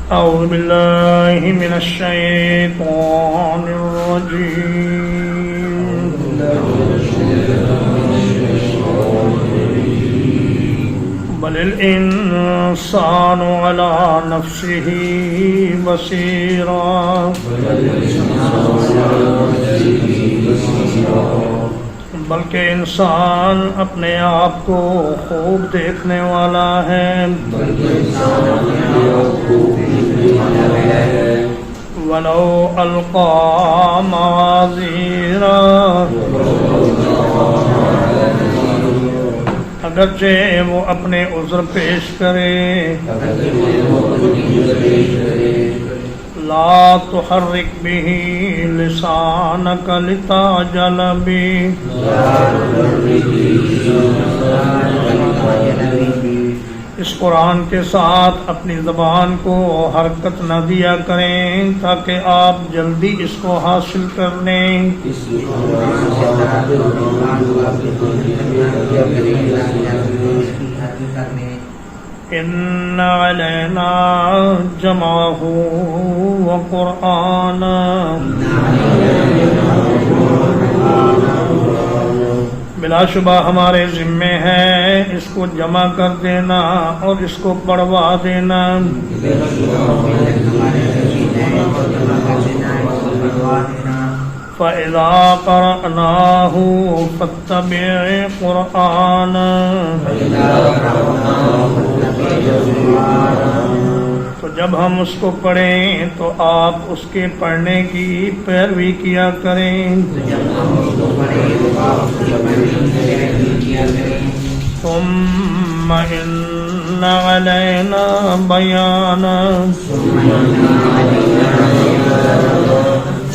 أعوذ بالله من الشيطان الرجيم بل الإنسان على نفسه بصيرا بلکہ انسان اپنے آپ کو خوب دیکھنے والا ہے وَلَوْ أَلْقَى مَعَاذِيرًا اگرچہ وہ اپنے عذر پیش کرے لا تحرک به لسانک لتعجل به اس قرآن کے ساتھ اپنی زبان کو حرکت نہ دیا کریں تاکہ آپ جلدی اس کو حاصل کر لیں ان علینا جمعہ وقرآنا بلا شبہ ہمارے ذمے ہے اس کو جمع کر دینا اور اس کو پڑھوا دینا فَإِذَا قَرَأْنَاهُ فَاتَّبِعْ قُرْآنًا تو جب ہم اس کو پڑھیں تو آپ اس کے پڑھنے کی پیروی کیا کریں ثُمَّ إِنَّ عَلَيْنَا بَيَانًا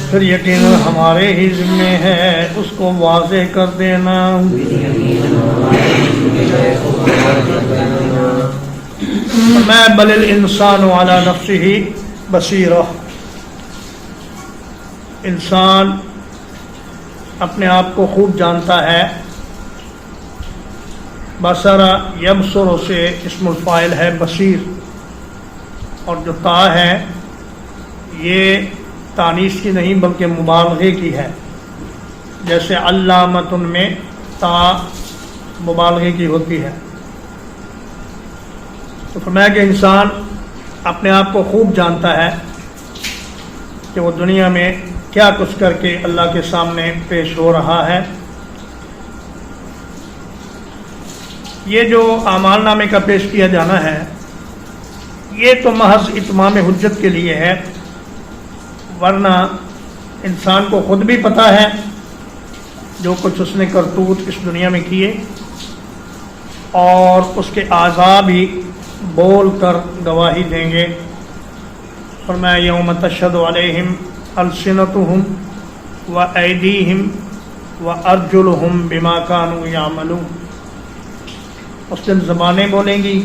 پھر یقیناً ہمارے ہی ذمے ہے اس کو واضح کر دینا میں بل الانسان علی نفسہ بصیرہ انسان اپنے آپ کو خوب جانتا ہے بصر یبصر سے اسم الفاعل ہے بصیر اور جو تا ہے یہ تانیث کی نہیں بلکہ مبالغے کی ہے جیسے علامتن میں تا مبالغے کی ہوتی ہے تو فرمایا کہ انسان اپنے آپ کو خوب جانتا ہے کہ وہ دنیا میں کیا کچھ کر کے اللہ کے سامنے پیش ہو رہا ہے یہ جو اعمال نامے کا پیش کیا جانا ہے یہ تو محض اتمام حجت کے لیے ہے ورنہ انسان کو خود بھی پتہ ہے جو کچھ اس نے کرتوت اس دنیا میں کیے اور اس کے اعضاء بھی بول کر گواہی دیں گے فرمایا یوم تشہد علیہم السنتہم وایدیہم وارجلہم بما کانوا یعملون اس دن زبانیں بولیں گی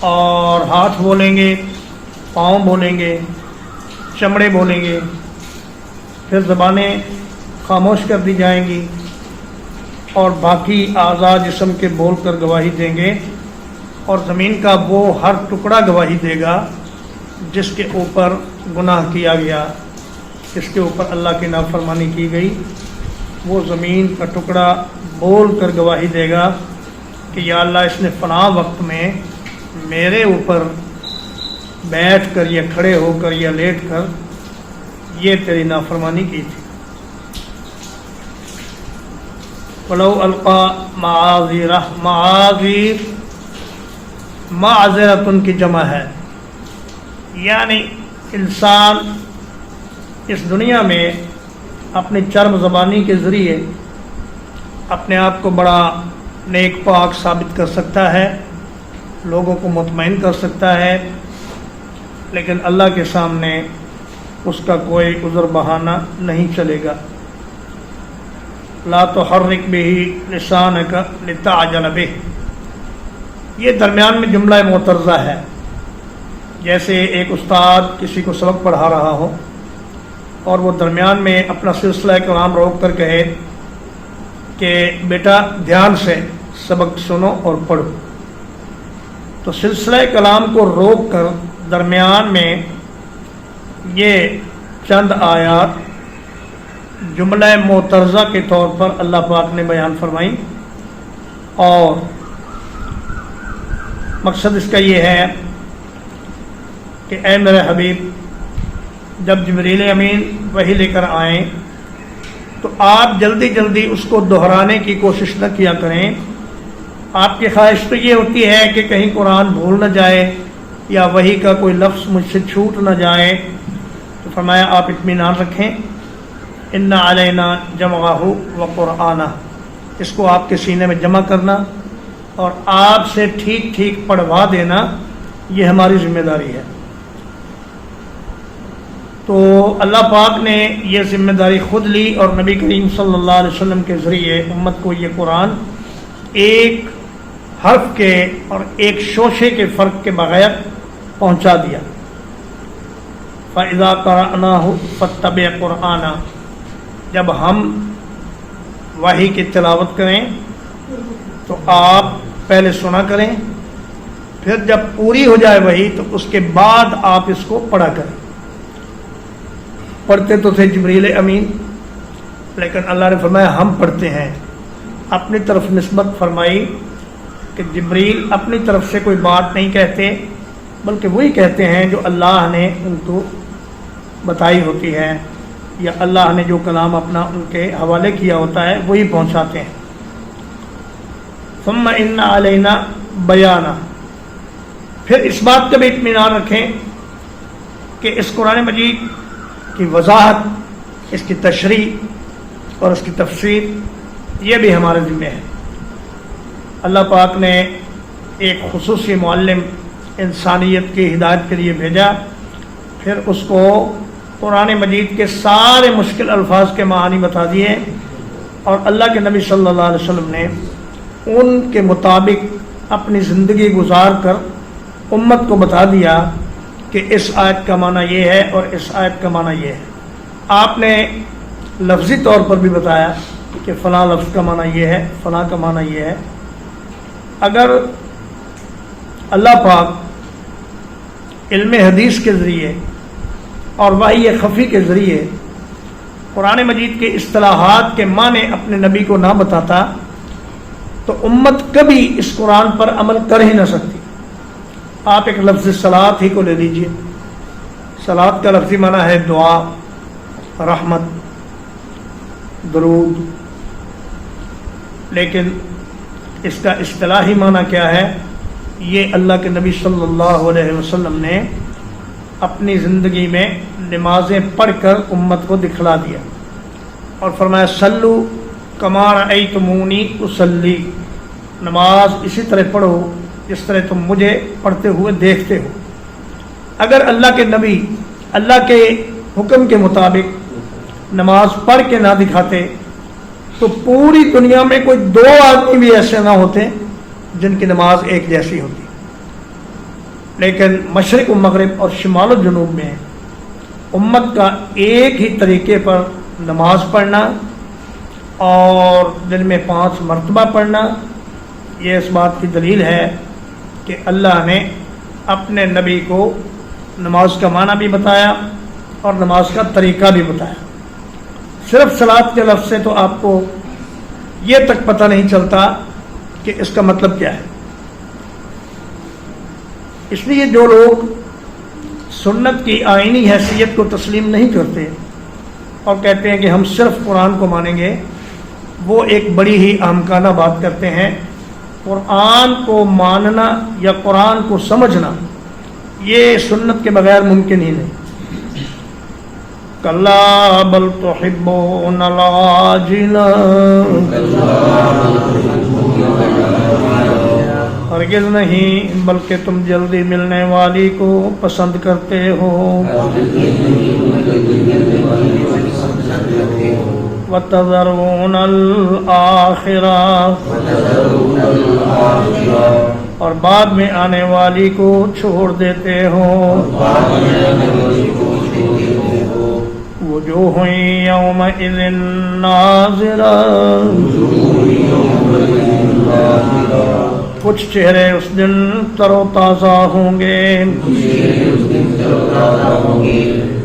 اور ہاتھ بولیں گے پاؤں بولیں گے چمڑے بولیں گے پھر زبانیں خاموش کر دی جائیں گی اور باقی اعضاء جسم کے بول کر گواہی دیں گے اور زمین کا وہ ہر ٹکڑا گواہی دے گا جس کے اوپر گناہ کیا گیا جس کے اوپر اللہ کی نافرمانی کی گئی وہ زمین کا ٹکڑا بول کر گواہی دے گا کہ یا اللہ اس نے فلاں وقت میں میرے اوپر بیٹھ کر یا کھڑے ہو کر یا لیٹ کر یہ تیری نافرمانی کی تھی وَلَوْ أَلْقَى مَعَاذِيرًا معاذیر معذرتن کی جمع ہے یعنی انسان اس دنیا میں اپنی چرب زبانی کے ذریعے اپنے آپ کو بڑا نیک پاک ثابت کر سکتا ہے لوگوں کو مطمئن کر سکتا ہے لیکن اللہ کے سامنے اس کا کوئی عذر بہانہ نہیں چلے گا لا تحرک به لسانک لتعجل به یہ درمیان میں جملہ معترضہ ہے جیسے ایک استاد کسی کو سبق پڑھا رہا ہو اور وہ درمیان میں اپنا سلسلہ کلام روک کر کہے کہ بیٹا دھیان سے سبق سنو اور پڑھو، تو سلسلہ کلام کو روک کر درمیان میں یہ چند آیات جملہ معترضہ کے طور پر اللہ پاک نے بیان فرمائی، اور مقصد اس کا یہ ہے کہ اے میرے حبیب، جب جبریل امین وحی لے کر آئیں تو آپ جلدی جلدی اس کو دہرانے کی کوشش نہ کیا کریں۔ آپ کی خواہش تو یہ ہوتی ہے کہ کہیں قرآن بھول نہ جائے یا وحی کا کوئی لفظ مجھ سے چھوٹ نہ جائے، تو فرمایا آپ اطمینان رکھیں، ان علینا جمعہ و قرآنہ، اس کو آپ کے سینے میں جمع کرنا اور آپ سے ٹھیک ٹھیک پڑھوا دینا، یہ ہماری ذمہ داری ہے۔ تو اللہ پاک نے یہ ذمہ داری خود لی اور نبی کریم صلی اللہ علیہ وسلم کے ذریعے امت کو یہ قرآن ایک حرف کے اور ایک شوشے کے فرق کے بغیر پہنچا دیا۔ فَإِذَا قَرَأْنَاهُ فَاتَّبِعْ قُرْآنَهُ، جب ہم وحی کی تلاوت کریں تو آپ پہلے سنا کریں، پھر جب پوری ہو جائے وحی تو اس کے بعد آپ اس کو پڑھا کریں۔ پڑھتے تو تھے جبریل امین، لیکن اللہ نے فرمایا ہم پڑھتے ہیں، اپنی طرف نسبت فرمائی کہ جبریل اپنی طرف سے کوئی بات نہیں کہتے، بلکہ وہی کہتے ہیں جو اللہ نے ان کو بتائی ہوتی ہے، یا اللہ نے جو کلام اپنا ان کے حوالے کیا ہوتا ہے وہی پہنچاتے ہیں۔ ثم ان علینا بیانہ، پھر اس بات کا بھی اطمینان رکھیں کہ اس قرآن مجید کی وضاحت، اس کی تشریح اور اس کی تفسیر یہ بھی ہمارے ذمہ ہے۔ اللہ پاک نے ایک خصوصی معلم انسانیت کی ہدایت کے لیے بھیجا، پھر اس کو قرآن مجید کے سارے مشکل الفاظ کے معانی بتا دیے، اور اللہ کے نبی صلی اللہ علیہ وسلم نے ان کے مطابق اپنی زندگی گزار کر امت کو بتا دیا کہ اس آیت کا معنی یہ ہے اور اس آیت کا معنی یہ ہے۔ آپ نے لفظی طور پر بھی بتایا کہ فلاں لفظ کا معنی یہ ہے، فلاں کا معنی یہ ہے۔ اگر اللہ پاک علم حدیث کے ذریعے اور وحی خفی کے ذریعے قرآن مجید کے اصطلاحات کے معنی اپنے نبی کو نہ بتاتا تو امت کبھی اس قرآن پر عمل کر ہی نہ سکتی۔ آپ ایک لفظ صلاۃ ہی کو لے لیجئے، صلاۃ کا لفظی معنی ہے دعا، رحمت، درود، لیکن اس کا اصطلاحی معنی کیا ہے؟ یہ اللہ کے نبی صلی اللہ علیہ وسلم نے اپنی زندگی میں نمازیں پڑھ کر امت کو دکھلا دیا اور فرمایا صلو کما رأیتمونی اصلی، نماز اسی طرح پڑھو جس طرح تم مجھے پڑھتے ہوئے دیکھتے ہو۔ اگر اللہ کے نبی اللہ کے حکم کے مطابق نماز پڑھ کے نہ دکھاتے تو پوری دنیا میں کوئی دو آدمی بھی ایسے نہ ہوتے جن کی نماز ایک جیسی ہوتی، لیکن مشرق و مغرب اور شمال و جنوب میں امت کا ایک ہی طریقے پر نماز پڑھنا اور دن میں 5 مرتبہ پڑھنا، یہ اس بات کی دلیل ہے کہ اللہ نے اپنے نبی کو نماز کا معنی بھی بتایا اور نماز کا طریقہ بھی بتایا۔ صرف صلاۃ کے لفظ سے تو آپ کو یہ تک پتہ نہیں چلتا کہ اس کا مطلب کیا ہے۔ اس لیے جو لوگ سنت کی آئینی حیثیت کو تسلیم نہیں کرتے اور کہتے ہیں کہ ہم صرف قرآن کو مانیں گے، وہ ایک بڑی ہی احمقانہ بات کرتے ہیں۔ قرآن کو ماننا یا قرآن کو سمجھنا یہ سنت کے بغیر ممکن ہی نہیں۔ کلا بل تحبون العاجلہ، ہرگز نہیں بلکہ تم جلدی ملنے والی کو پسند کرتے ہو۔ وَتَذَرُونَ الْآخِرَةَ، اور بعد میں آنے والی کو چھوڑ دیتے ہو۔ وجوہ یومئذ ناظرہ، کچھ چہرے اس دن تر و تازہ ہوں گے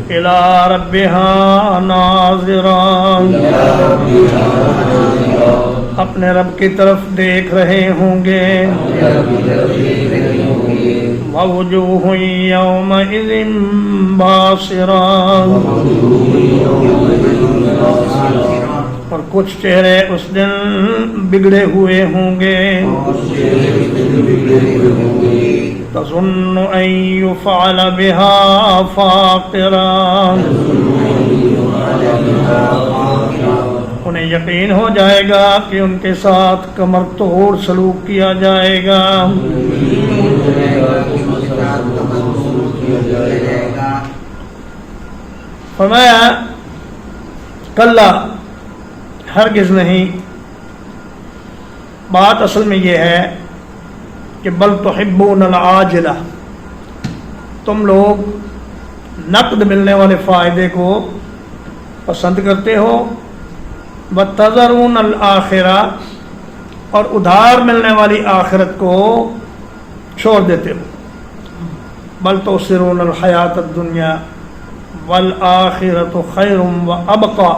الی ربہا ناظران، اپنے رب کی طرف دیکھ رہے ہوں گے. ووجوہ یومئذ باصرہ، اور کچھ چہرے اس دن بگڑے ہوئے ہوں گے. تظن ان یفعل بها فاقرا، انہیں یقین ہو جائے گا کہ ان کے ساتھ کمر توڑ سلوک کیا جائے گا. فرمایا کلا، ہرگز نہیں، بات اصل میں یہ ہے کہ بل تحبون العاجلہ، تم لوگ نقد ملنے والے فائدے کو پسند کرتے ہو، وتذرون الآخرہ، اور ادھار ملنے والی آخرت کو چھوڑ دیتے ہو. بل تؤثرون الحیات الدنیا والآخرۃ خیر وابقی،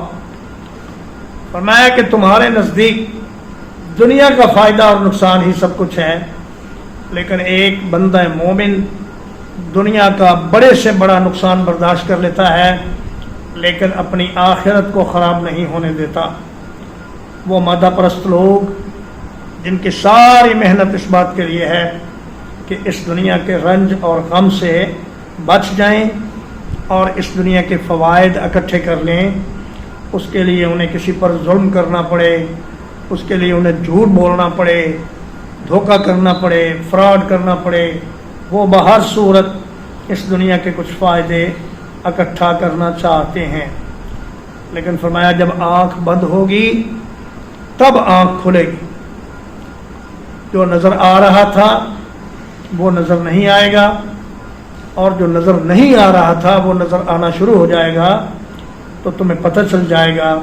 فرمایا کہ تمہارے نزدیک دنیا کا فائدہ اور نقصان ہی سب کچھ ہے، لیکن ایک بندہ مومن دنیا کا بڑے سے بڑا نقصان برداشت کر لیتا ہے لیکن اپنی آخرت کو خراب نہیں ہونے دیتا. وہ مادہ پرست لوگ جن کی ساری محنت اس بات کے لیے ہے کہ اس دنیا کے رنج اور غم سے بچ جائیں اور اس دنیا کے فوائد اکٹھے کر لیں، اس کے لیے انہیں کسی پر ظلم کرنا پڑے، اس کے لیے انہیں جھوٹ بولنا پڑے، دھوکہ کرنا پڑے، فراڈ کرنا پڑے، وہ بہر صورت اس دنیا کے کچھ فائدے اکٹھا کرنا چاہتے ہیں. لیکن فرمایا جب آنکھ بند ہوگی تب آنکھ کھلے گی. جو نظر آ رہا تھا وہ نظر نہیں آئے گا، اور جو نظر نہیں آ رہا تھا وہ نظر آنا شروع ہو جائے گا. تو تمہیں پتہ چل جائے گا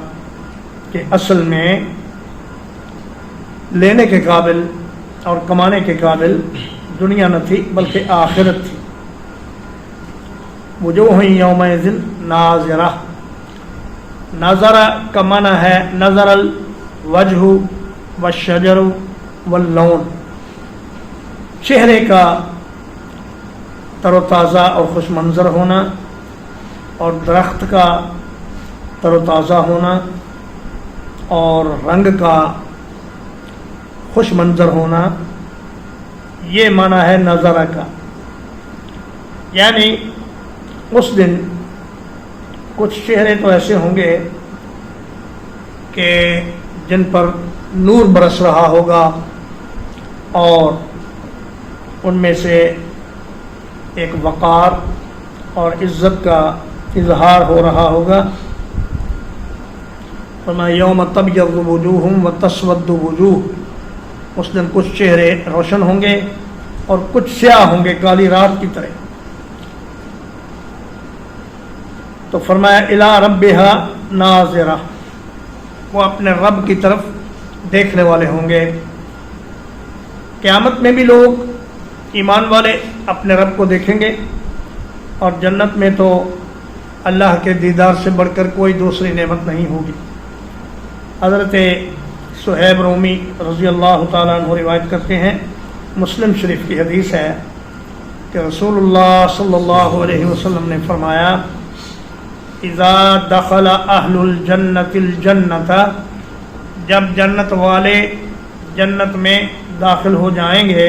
کہ اصل میں لینے کے قابل اور کمانے کے قابل دنیا نہ تھی بلکہ آخرت تھی. وجوہ یومئذ ناظرہ، نظرہ کا معنی ہے نظر الوجہ والشجر واللون، چہرے کا تر و تازہ اور خوش منظر ہونا، اور درخت کا تر و تازہ ہونا، اور رنگ کا خوش منظر ہونا، یہ معنی ہے نظرہ کا. یعنی اس دن کچھ چہرے تو ایسے ہوں گے کہ جن پر نور برس رہا ہوگا اور ان میں سے ایک وقار اور عزت کا اظہار ہو رہا ہوگا. فرمایا یوم تبیض وجوہ وتسود وجوہ، اس دن کچھ چہرے روشن ہوں گے اور کچھ سیاہ ہوں گے کالی رات کی طرح. تو فرمایا الی ربہا ناظرہ، وہ اپنے رب کی طرف دیکھنے والے ہوں گے. قیامت میں بھی لوگ ایمان والے اپنے رب کو دیکھیں گے، اور جنت میں تو اللہ کے دیدار سے بڑھ کر کوئی دوسری نعمت نہیں ہوگی. حضرت صہیب رومی رضی اللہ تعالیٰ عنہ روایت کرتے ہیں، مسلم شریف کی حدیث ہے کہ رسول اللہ صلی اللہ علیہ وسلم نے فرمایا اذا دخل اہل الجنت الجنت، جب جنت والے جنت میں داخل ہو جائیں گے،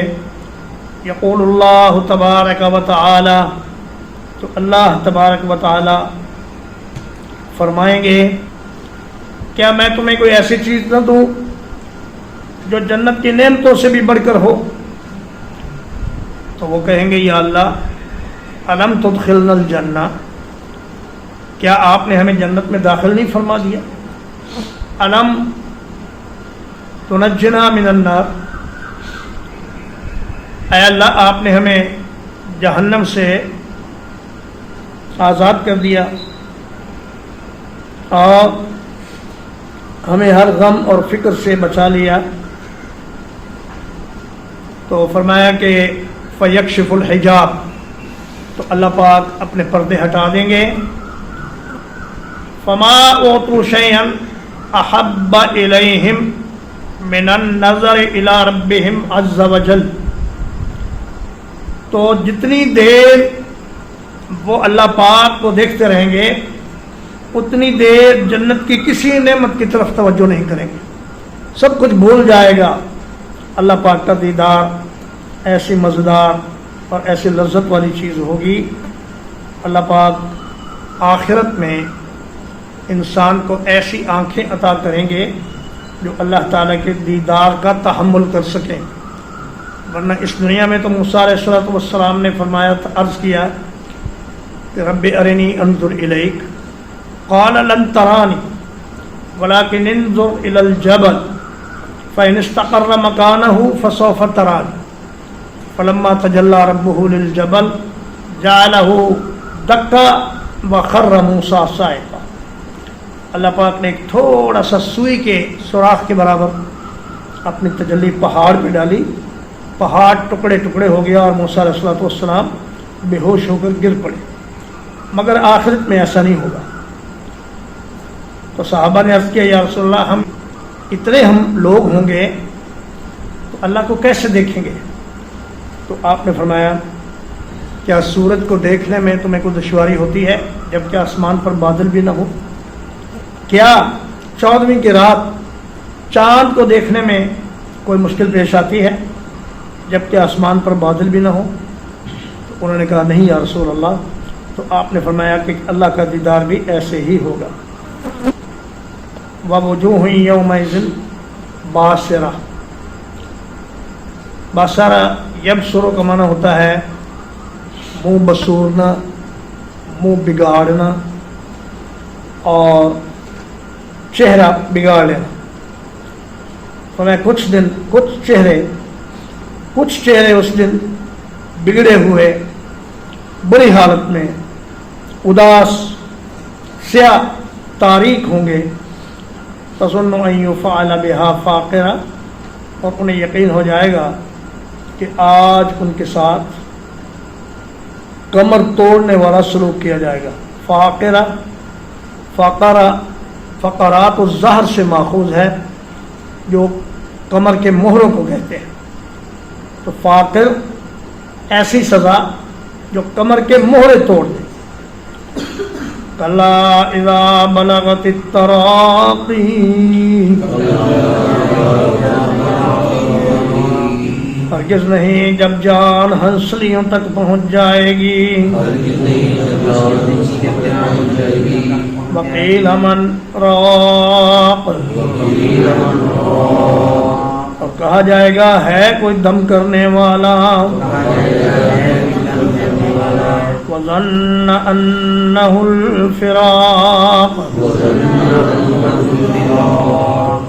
یقول اللہ تبارک و تعالی، تو اللہ تبارک و تعالی فرمائیں گے کیا میں تمہیں کوئی ایسی چیز نہ دوں جو جنت کی نعمتوں سے بھی بڑھ کر ہو؟ تو وہ کہیں گے یا اللہ الم تدخلنا الجنہ، کیا آپ نے ہمیں جنت میں داخل نہیں فرما دیا؟ الم تنجنا من النار، اے اللہ آپ نے ہمیں جہنم سے آزاد کر دیا اور ہمیں ہر غم اور فکر سے بچا لیا. تو فرمایا کہ فیکشف الحجاب، تو اللہ پاک اپنے پردے ہٹا دیں گے. فما اوتوا شیئا احب الیہم من النظر الی ربہم عز وجل، تو جتنی دیر وہ اللہ پاک کو دیکھتے رہیں گے اتنی دیر جنت کی کسی نعمت کی طرف توجہ نہیں کریں گے، سب کچھ بھول جائے گا. اللہ پاک کا دیدار ایسی مزیدار اور ایسی لذت والی چیز ہوگی. اللہ پاک آخرت میں انسان کو ایسی آنکھیں عطا کریں گے جو اللہ تعالیٰ کے دیدار کا تحمل کر سکیں. ورنہ اس دنیا میں تو موسیٰ علیہ الصلوۃ والسلام نے فرمایا تھا، عرض کیا کہ رب ارنی انظر الیک، قال لن ترانی ولكن انظر الى الجبل فإن استقر مكانه فسوف ترانی فلما تجلى ربه للجبل جعله دكا وخر موسیٰ صاعقا. اللہ پاک نے ایک تھوڑا سا سوئی کے سوراخ کے برابر اپنی تجلی پہاڑ پہ ڈالی، پہاڑ ٹکڑے ٹکڑے ہو گیا اور موسیٰ علیہ الصلوۃ والسلام بے ہوش ہو کر گر پڑے. مگر آخرت میں ایسا نہیں ہوگا. تو صحابہ نے عرض کیا یا رسول اللہ، ہم اتنے لوگ ہوں گے تو اللہ کو کیسے دیکھیں گے؟ تو آپ نے فرمایا کیا سورج کو دیکھنے میں تمہیں کوئی دشواری ہوتی ہے جبکہ آسمان پر بادل بھی نہ ہو؟ کیا 14ویں کی رات چاند کو دیکھنے میں کوئی مشکل پیش آتی ہے جبکہ آسمان پر بادل بھی نہ ہو؟ تو انہوں نے کہا نہیں یا رسول اللہ. تو آپ نے فرمایا کہ اللہ کا دیدار بھی ایسے ہی ہوگا. وَوُجُوهٌ يَوْمَئِذٍ بَاسِرَةٌ، باسرہ یبصر کا معنی ہوتا ہے منہ بسورنا، منہ بگاڑنا اور چہرہ بگاڑ لینا. فرمایا کچھ چہرے اس دن بگڑے ہوئے بری حالت میں اداس سیاہ تاریک ہوں گے. تظن ان یفعل بها فاقرہ، اور انہیں یقین ہو جائے گا کہ آج ان کے ساتھ کمر توڑنے والا سلوک کیا جائے گا. فاقرہ فقرات الزہر سے ماخوذ ہے جو کمر کے مہروں کو کہتے ہیں. تو فاقر ایسی سزا جو کمر کے مہرے توڑ دے. کلا اذا بلغت التراقی، ہرگز نہیں جب جان ہنسلیوں تک پہنچ جائے گی. وقیل من راق، اور کہا جائے گا ہے کوئی دم کرنے والا. وظن انہ الفراق،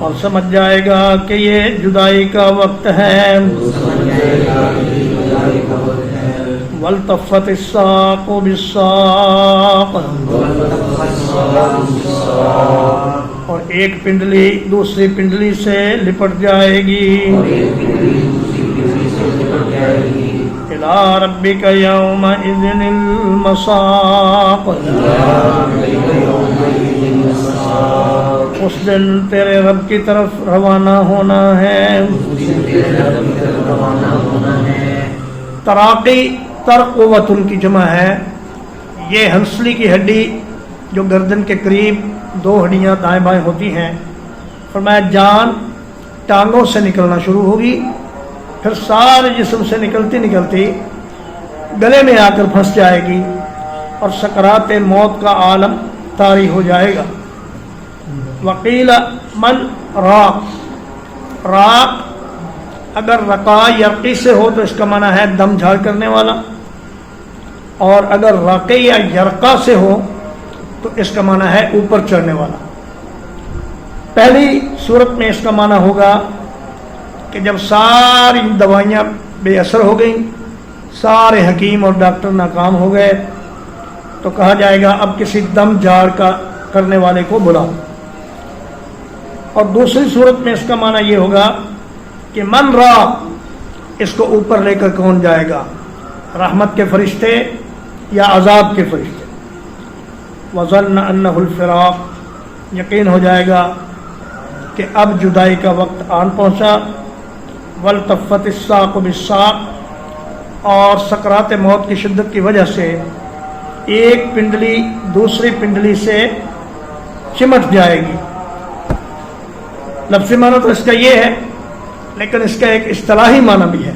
اور سمجھ جائے گا کہ یہ جدائی کا وقت ہے. والتفت الساق بالساق، اور ایک پنڈلی دوسری پنڈلی سے لپٹ جائے گی. الی ربک یومئذ المساق، اس دن تیرے رب کی طرف روانہ ہونا ہے. تراقی ترقوۃ کی جمع ہے. یہ ہنسلی کی ہڈی جو گردن کے قریب دو ہڈیاں دائیں بائیں ہوتی ہیں. فرمایا جان ٹانگوں سے نکلنا شروع ہوگی، پھر سارے جسم سے نکلتی نکلتی گلے میں آ کر پھنس جائے گی اور سکرات موت کا عالم طاری ہو جائے گا. وقیل من راق، راق اگر رقا یرقی سے ہو تو اس کا معنی ہے دم جھاڑ کرنے والا، اور اگر رقی یا یرقا سے ہو تو اس کا معنی ہے اوپر چڑھنے والا. پہلی صورت میں اس کا معنی ہوگا کہ جب ساری دوائیاں بے اثر ہو گئیں، سارے حکیم اور ڈاکٹر ناکام ہو گئے، تو کہا جائے گا اب کسی دم جھاڑ کا کرنے والے کو بلاؤ. اور دوسری صورت میں اس کا معنی یہ ہوگا کہ من را، اس کو اوپر لے کر کون جائے گا؟ رحمت کے فرشتے یا عذاب کے فرشتے؟ وظن انہ الفراق، یقین ہو جائے گا کہ اب جدائی کا وقت آن پہنچا۔ والتفت الساق بالساق، اور سکرات موت کی شدت کی وجہ سے ایک پنڈلی دوسری پنڈلی سے چمٹ جائے گی۔ لفظی معنی تو اس کا یہ ہے، لیکن اس کا ایک اصطلاحی معنی بھی ہے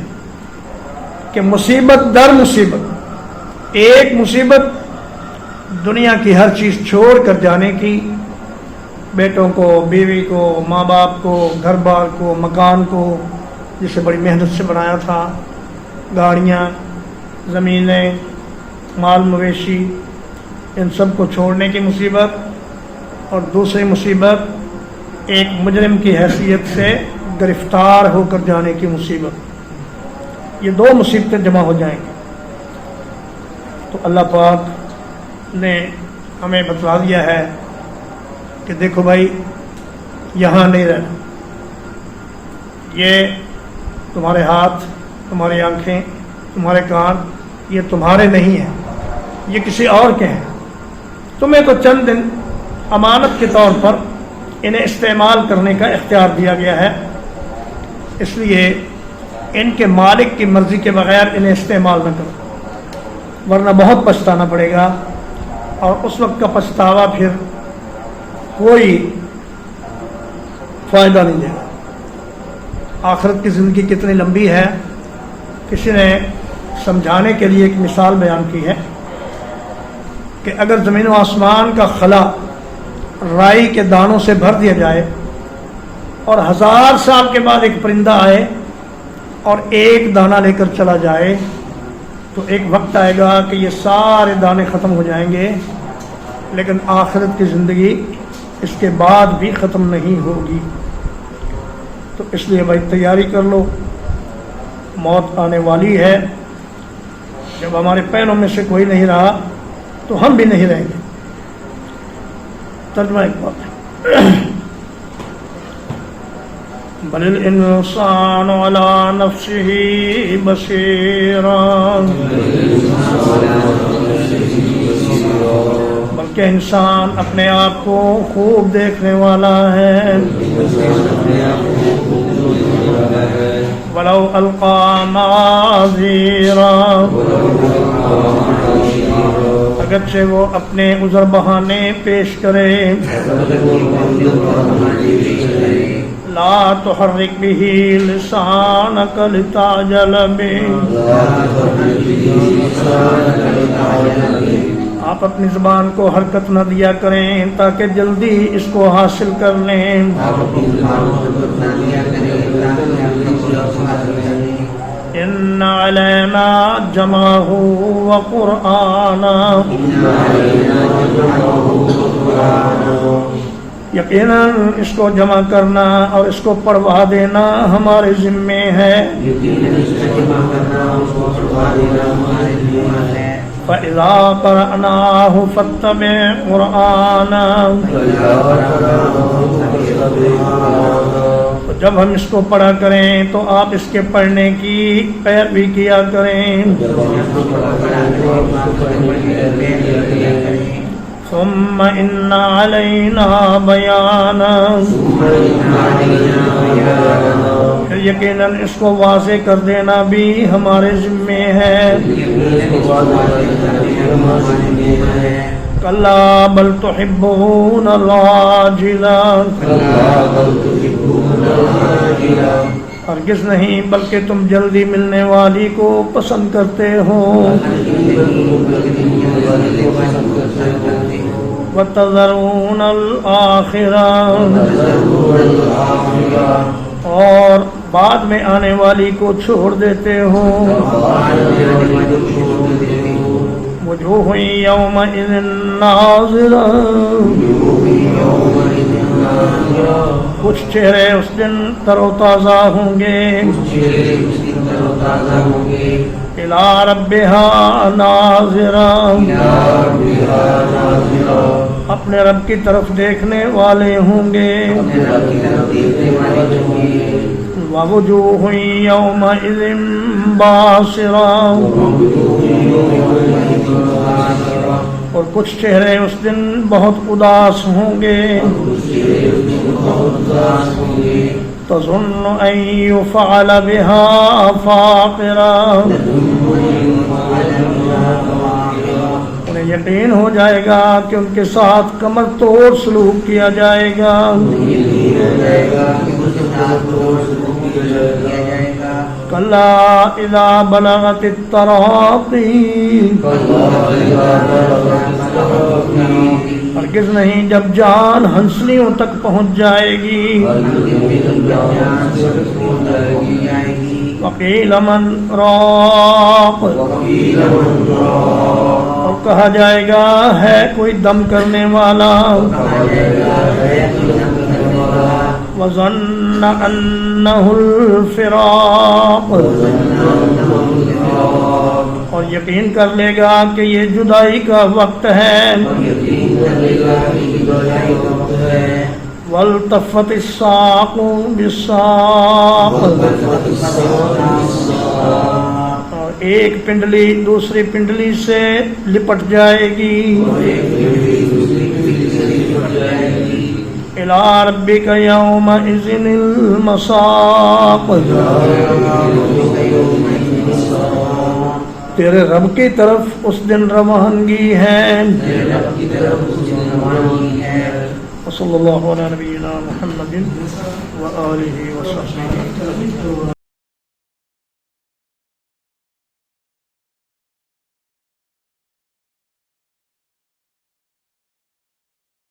کہ مصیبت در مصیبت، ایک مصیبت دنیا کی ہر چیز چھوڑ کر جانے کی، بیٹوں کو، بیوی کو، ماں باپ کو، گھر بار کو، مکان کو جسے بڑی محنت سے بنایا تھا، گاڑیاں، زمینیں، مال مویشی، ان سب کو چھوڑنے کی مصیبت، اور دوسری مصیبت ایک مجرم کی حیثیت سے گرفتار ہو کر جانے کی مصیبت۔ یہ دو مصیبتیں جمع ہو جائیں گی۔ تو اللہ پاک نے ہمیں بتلا دیا ہے کہ دیکھو بھائی، یہاں نہیں رہنا، یہ تمہارے ہاتھ، تمہاری آنکھیں، تمہارے کان، یہ تمہارے نہیں ہیں، یہ کسی اور کے ہیں۔ تمہیں تو چند دن امانت کے طور پر انہیں استعمال کرنے کا اختیار دیا گیا ہے، اس لیے ان کے مالک کی مرضی کے بغیر انہیں استعمال نہ کرو، ورنہ بہت پچھتانا پڑے گا، اور اس وقت کا پچھتاوا پھر کوئی فائدہ نہیں دے گا۔ آخرت کی زندگی کتنی لمبی ہے، کسی نے سمجھانے کے لیے ایک مثال بیان کی ہے کہ اگر زمین و آسمان کا خلا رائی کے دانوں سے بھر دیا جائے اور 1000 سال کے بعد ایک پرندہ آئے اور ایک دانہ لے کر چلا جائے، تو ایک وقت آئے گا کہ یہ سارے دانے ختم ہو جائیں گے، لیکن آخرت کی زندگی اس کے بعد بھی ختم نہیں ہوگی۔ تو اس لیے بھائی تیاری کر لو، موت آنے والی ہے۔ جب ہمارے پیروں میں سے کوئی نہیں رہا تو ہم بھی نہیں رہیں گے۔ ترجمہ ایک بات ہے، بل الانسان علی نفسہ بصیرا، بلکہ انسان اپنے آپ کو خوب دیکھنے والا ہے۔ ولو القی معاذیرا، اگرچہ وہ اپنے عذر بہانے پیش کرے۔ لا تحرک به لسانک لتعجل به، آپ اپنی زبان کو حرکت نہ دیا کریں تاکہ جلدی اس کو حاصل کر لیں۔ ان علینا جمعہ وقرآنا، یقیناً اس کو جمع کرنا اور اس کو پڑھوا دینا ہمارے ذمے ہے۔ فَإِذَا قَرَأْنَاهُ فَاتَّبِعْ قُرْآنَهُ، تو جب ہم اس کو پڑھا کریں تو آپ اس کے پڑھنے کی پیروی کیا کریں۔ ثم ان علینا بیانا، پھر یقیناً اس کو واضح کر دینا بھی ہمارے ذمے ہے۔ کلا بل تحبون العاجلہ، ہرگز نہیں بلکہ تم جلدی ملنے والی کو پسند کرتے ہو۔ وَتَذَرُونَ الْآخِرَةَ، اور بعد میں آنے والی کو چھوڑ دیتے ہو۔ وجوہ یومئذ ناظرہ، کچھ چہرے اس دن تر و تازہ ہوں گے۔ الی ربہا ناظرہ، اپنے رب کی طرف دیکھنے والے ہوں گے. وَوُجُوهٌ يَوْمَئِذٍ بَاسِرَةٌ، اور کچھ چہرے اس دن بہت اداس ہوں گے. تَظُنُّ أَن يُفْعَلَ بِهَا فَاقِرَةٌ، انہیں یقین ہو جائے گا کہ ان کے ساتھ کمر توڑ سلوک کیا جائے گا. کَلَّا إِذَا بَلَغَتِ التَّرَاقِي، ہرگز نہیں جب جان ہنسلیوں تک پہنچ جائے گی. وَقِيلَ مَنْ رَاقٍ، اور کہا جائے گا ہے کوئی دم کرنے والا. وَظَنَّ أَنَّهُ الْفِرَاقُ، اور یقین کر لے گا کہ یہ جدائی کا وقت ہے. وَالْتَفَّتِ السَّاقُ بِالسَّاقِ، اور ایک پنڈلی دوسری پنڈلی سے لپٹ جائے گی. إِلَىٰ رَبِّكَ يَوْمَئِذٍ الْمَسَاقُ، تیرے رب کی طرف اس دن روانگی ہے. وصلی اللہ علی نبینا محمد وآلہ وصحبہ.